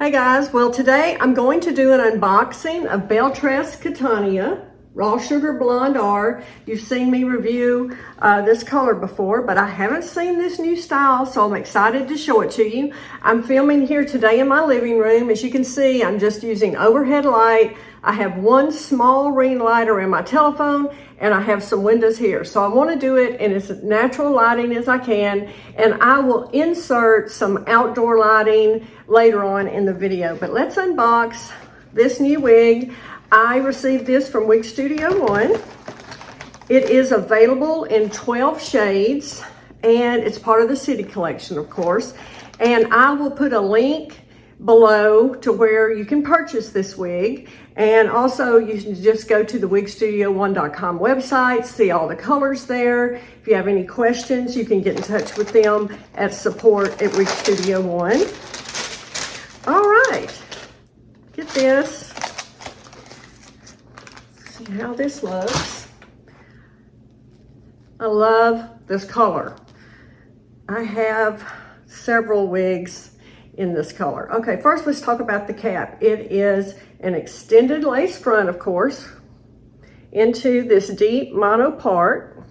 Hey guys, well today I'm going to do an unboxing of Belle Tress Catania Raw Sugar Blonde R. You've seen me review this color before, but I haven't seen this new style, so I'm excited to show it to you. I'm filming here today in my living room. As you can see, I'm just using overhead light. I have one small ring light around my telephone, and I have some windows here. So I want to do it in as natural lighting as I can, and I will insert some outdoor lighting later on in the video. But let's unbox this new wig. I received this from Wig Studio One. It is available in 12 shades, and it's part of the City Collection, of course. And I will put a link below to where you can purchase this wig. And also you can just go to the wigstudio1.com website, see all the colors there. If you have any questions, you can get in touch with them at support@wigstudio1. All right, get this. See how this looks. I love this color. I have several wigs in this color. Okay, first let's talk about the cap. It is an extended lace front, of course, into this deep mono part.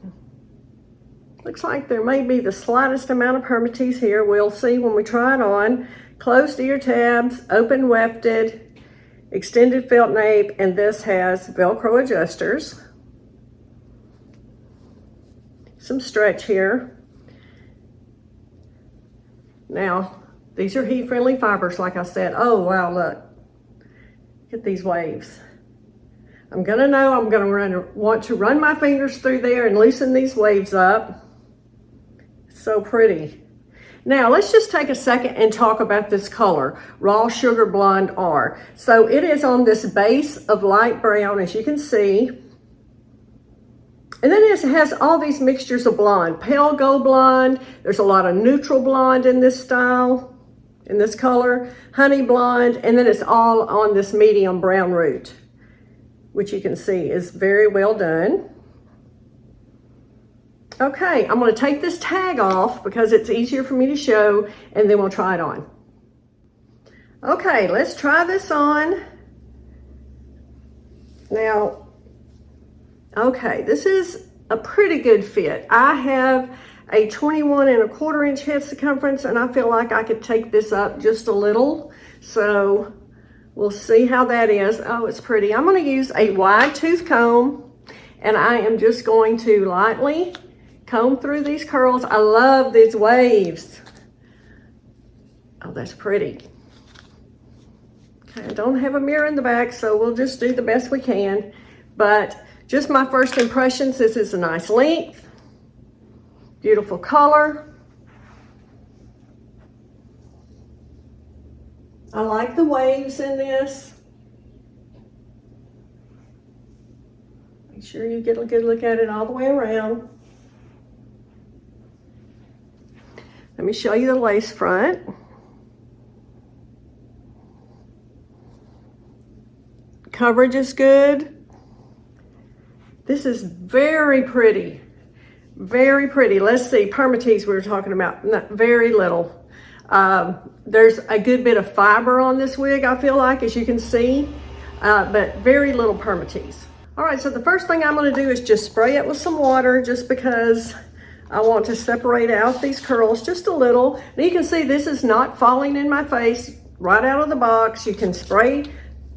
Looks like there may be the slightest amount of permatease here. We'll see when we try it on. Closed ear tabs, open wefted, extended felt nape, and this has Velcro adjusters. Some stretch here. Now, these are heat-friendly fibers, like I said. Oh, wow, look. Get these waves. I'm gonna want to run my fingers through there and loosen these waves up. So pretty. Now, let's just take a second and talk about this color, Raw Sugar Blonde R. So it is on this base of light brown, as you can see. And then it has all these mixtures of blonde, pale gold blonde. There's a lot of neutral blonde in this style. In this color, honey blonde, and then it's all on this medium brown root, which you can see is very well done. Okay, I'm going to take this tag off because it's easier for me to show, and then we'll try it on. Okay, let's try this on. Now, okay, this is a pretty good fit. I have a 21¼ inch head circumference, and I feel like I could take this up just a little. So we'll see how that is. Oh, it's pretty. I'm going to use a wide tooth comb, and I am just going to lightly comb through these curls. I love these waves. Oh, that's pretty. Okay, I don't have a mirror in the back, so we'll just do the best we can. But just my first impressions, this is a nice length. Beautiful color. I like the waves in this. Make sure you get a good look at it all the way around. Let me show you the lace front. Coverage is good. This is very pretty. Very pretty. Let's see, permatease we were talking about, very little. There's a good bit of fiber on this wig, I feel like, as you can see, but very little permatease. All right, so the first thing I'm going to do is just spray it with some water, just because I want to separate out these curls just a little. Now you can see this is not falling in my face right out of the box. You can spray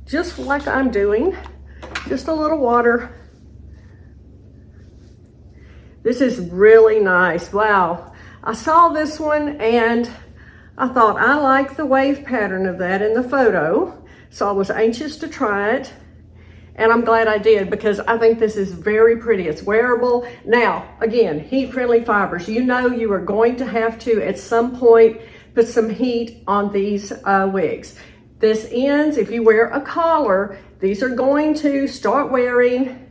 just like I'm doing, just a little water. This is really nice. Wow. I saw this one and I thought I like the wave pattern of that in the photo. So I was anxious to try it. And I'm glad I did, because I think this is very pretty. It's wearable. Now, again, heat-friendly fibers. You know you are going to have to, at some point, put some heat on these wigs. This ends, if you wear a collar, these are going to start wearing,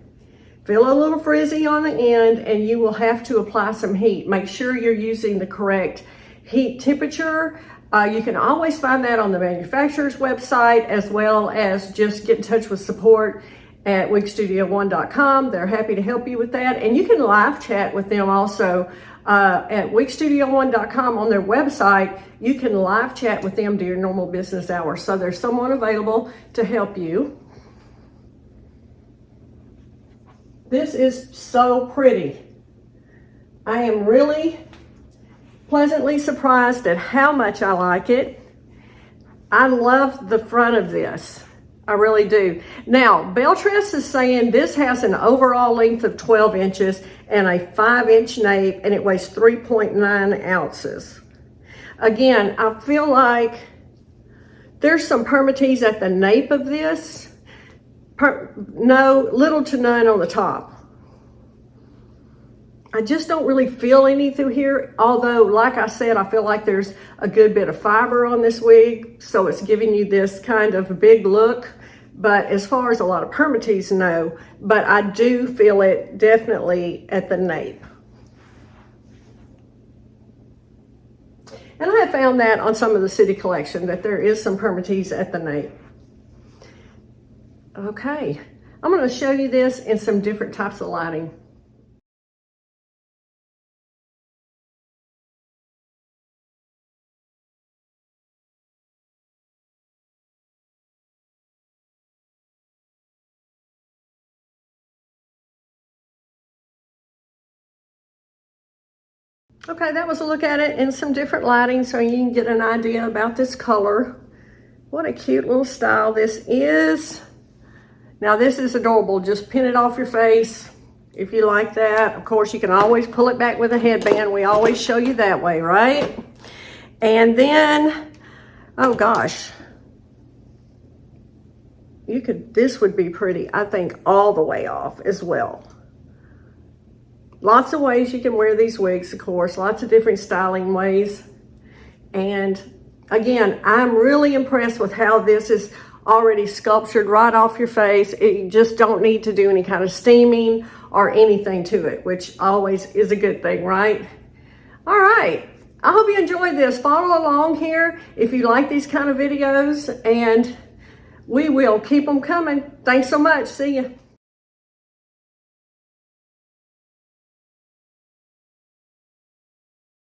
feel a little frizzy on the end, and you will have to apply some heat. Make sure you're using the correct heat temperature. You can always find that on the manufacturer's website, as well as just get in touch with support at wigstudio1.com. They're happy to help you with that. And you can live chat with them also at wigstudio1.com on their website, you can live chat with them during normal business hours. So there's someone available to help you. This is so pretty. I am really pleasantly surprised at how much I like it. I love the front of this. I really do. Now, Belle Tress is saying this has an overall length of 12 inches and a 5-inch nape, and it weighs 3.9 ounces. Again, I feel like there's some permatease at the nape of this. No, little to none on the top. I just don't really feel any through here, although, like I said, I feel like there's a good bit of fiber on this wig, so it's giving you this kind of big look. But as far as a lot of permatease, no. But I do feel it definitely at the nape. And I have found that on some of the City collection, that there is some permatease at the nape. Okay, I'm going to show you this in some different types of lighting. Okay, that was a look at it in some different lighting so you can get an idea about this color. What a cute little style this is. Now this is adorable. Just pin it off your face if you like that. Of course, you can always pull it back with a headband. We always show you that way, right? And then, oh gosh, this would be pretty, I think, all the way off as well. Lots of ways you can wear these wigs, of course, lots of different styling ways. And again, I'm really impressed with how this is already sculptured right off your face. You just don't need to do any kind of steaming or anything to it, which always is a good thing, right? All right, I hope you enjoyed this. Follow along here if you like these kind of videos, and we will keep them coming. Thanks so much. See ya.